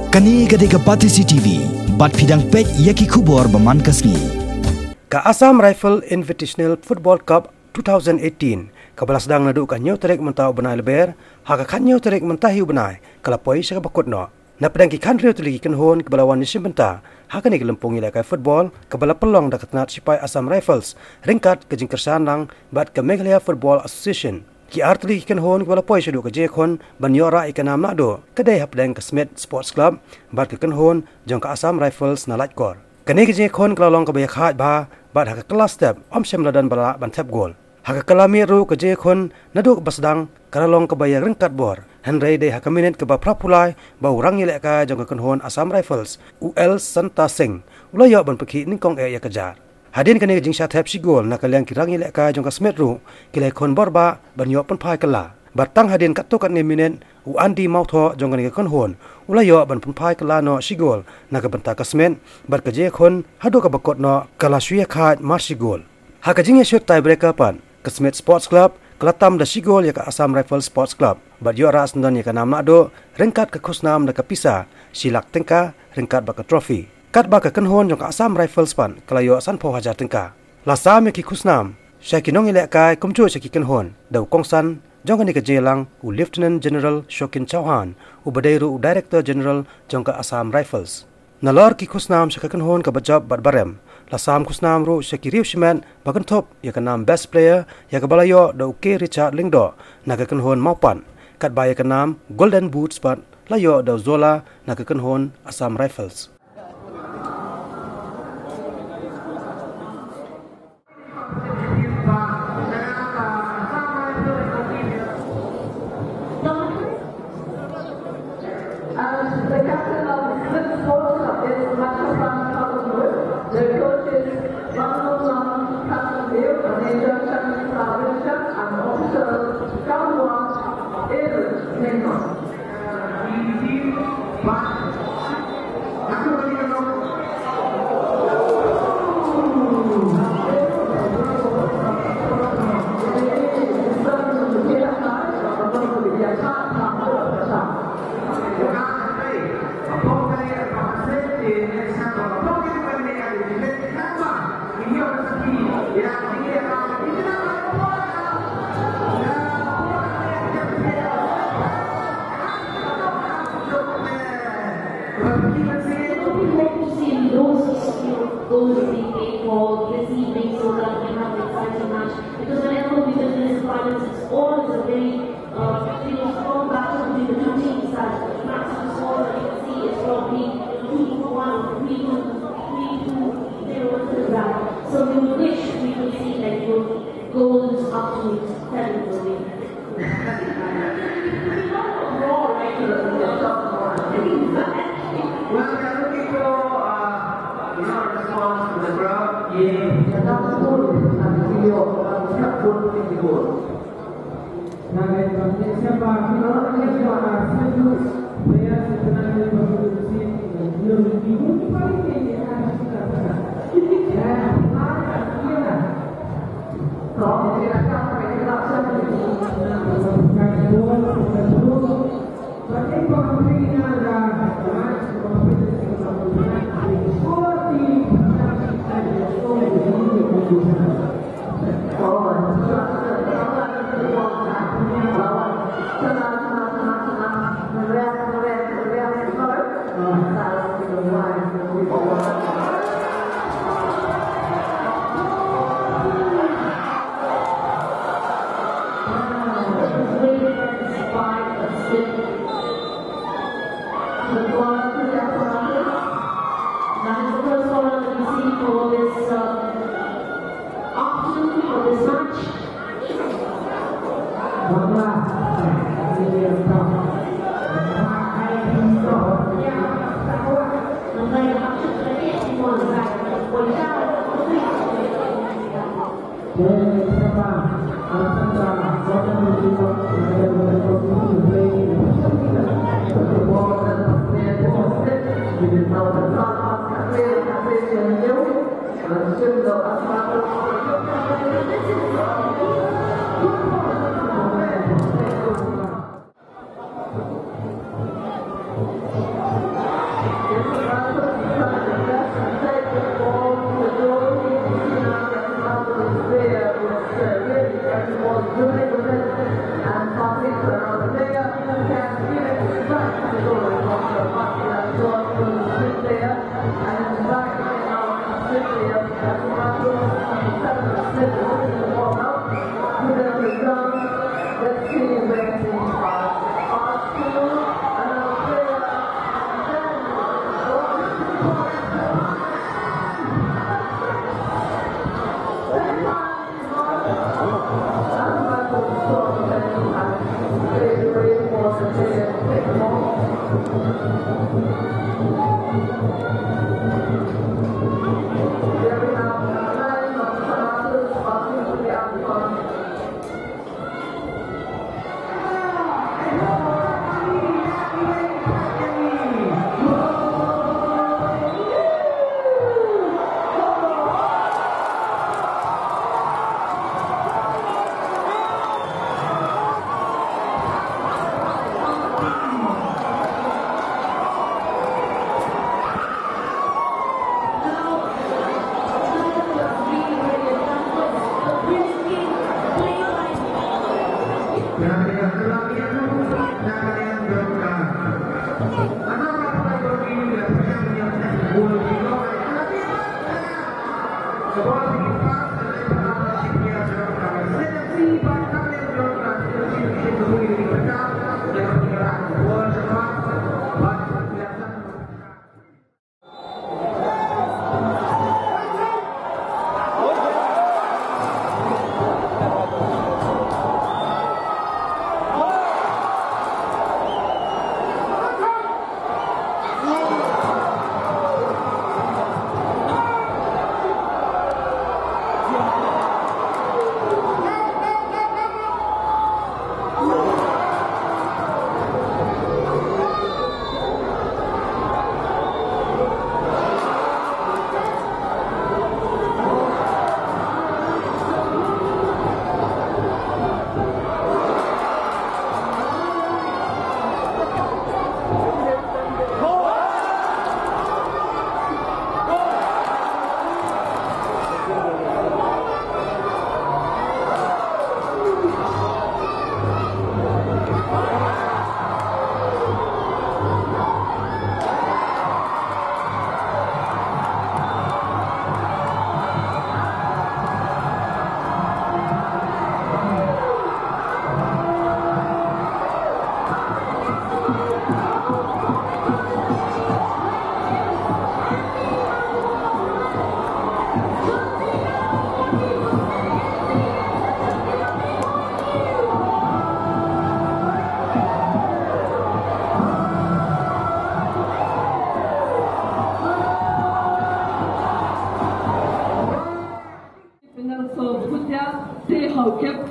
Kani gade ka Pati CCTV, bat pidang pek yaki kubor baman kasni. Ka Assam Rifle Invitational Football Cup 2018, kabala sedang nadu ka nyo terek mentau benai leber, haka kan nyo terek mentahiu benai, kalapoi sa bakut no. Na pedang ki kan rio tuligi kan hon kabala wan nisim benta, haka ni kelempung ila kai football, kabala pelong dakat nat sipai Assam Rifles, ringkat ke jingkersan lang bat ke Meghalaya Football Association. Ki artli ikan hon kepala poi syadu ke jekon banyora ikan nam nakdo kedai hapdeng ke Smith Sports Club bat ke kan hon jong ke Assam Rifles na Lightcore kene ke jekon kelalong ke bayak hat ba bat haka kelas step om semladan bala ban tap gol haka kelami ru ke jekon nadu ke basdang kelalong ke bayak ringkat bor Henry de haka minit ke ba prapulai ba urang yelek ka jong ke kan hon Assam Rifles UL Santa Singh ulayok ban pekhi ningkong ya kejar. Hadin kene jing shat hap sigol na kalyang kirang ilek ka jong ka Smith ru kilai kon borba banyo pun pai kala batang hadin kat to kat ne minen u andi mautho jong kene kon hon ulayo ban pun pai kala no sigol na ka banta ka Smith bat ka je kon hado ka bakot no kala suya khat mar sigol ha ka jing shot tie breaker pan ka Smith Sports Club kelatam da sigol ya ka Assam Rifle Sports Club bat yo ras ndan ya ka nam na do ringkat ka khusnam da ka pisa silak tengka ringkat ba ka trophy kat ba ka kanhon jong ka Assam Rifles pan kalayo san pho hajar tengka la sa me ki khusnam shakinong ile kai kumchu shaki kanhon dau kongsan jong ni ka jelang u Lieutenant General Shokin Chauhan u badairu u Director General jong ka Assam Rifles nalor ki khusnam shaka kanhon ka bajab bat barem la sam khusnam ru shaki riu shiman bakan top ya ka nam best player ya ka balayo dau ke Richard Lingdo na ka kanhon maupan kat ba ya ka nam Golden Boots pat layo dau zola na ka kanhon Assam Rifles. So we wish we could see that your goals up to 7 million.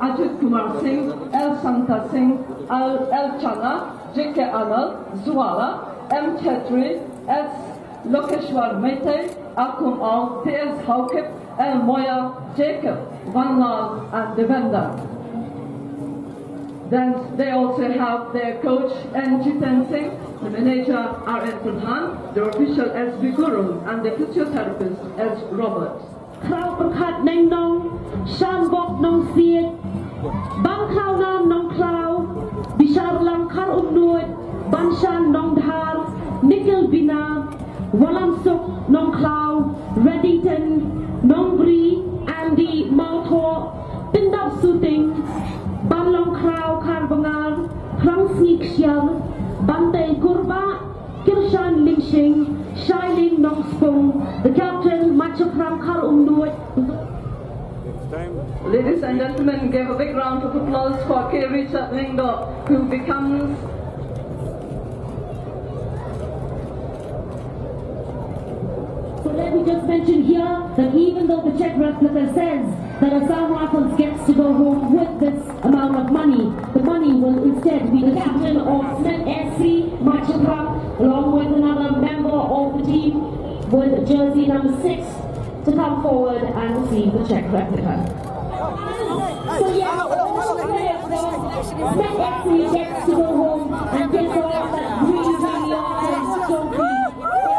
Ajit Kumar Singh, L. Santa Singh, L. Chana, J.K. Anand, Zuala, M. Chetri, S. Lokeshwar Mehta, Akum Al, T.S. Haukip, L. Moya, Jacob, Vanlal, and Devendra. Then they also have their coach N. Jiten Singh, the manager R.N. Pradhan, their official S.B. Guru, and the physiotherapist S. Robert. Krau perkhat neng nong, shan bok nong siet, bang krau nam nong krau, bishar lang kar umnuit, ban shan nong dhar, nickel bina, walam suk nong krau, Reddington, nong bri, Andy, Maltho, pindap suting, ban long krau kar bangar, krang sneak xiang, bantay kurba, Kirshan Lingshing, Shining Nong Spung, the captain, Machakram Kar Umnuit. Ladies and gentlemen, give a big round of applause for K. Richard Lingdo, who becomes So let me just mention here that even though the check replica says that Assam Rifles gets to go home with this amount of money, the money will instead be the captain of Smith SC, Machakram, along with another member of the team with jersey number 6 to come forward and receive the check replica. So yes, Smith SC gets to go home and get all that really, really awesome trophy.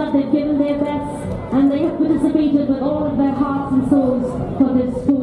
that they've given their best and they have participated with all of their hearts and souls for this sport.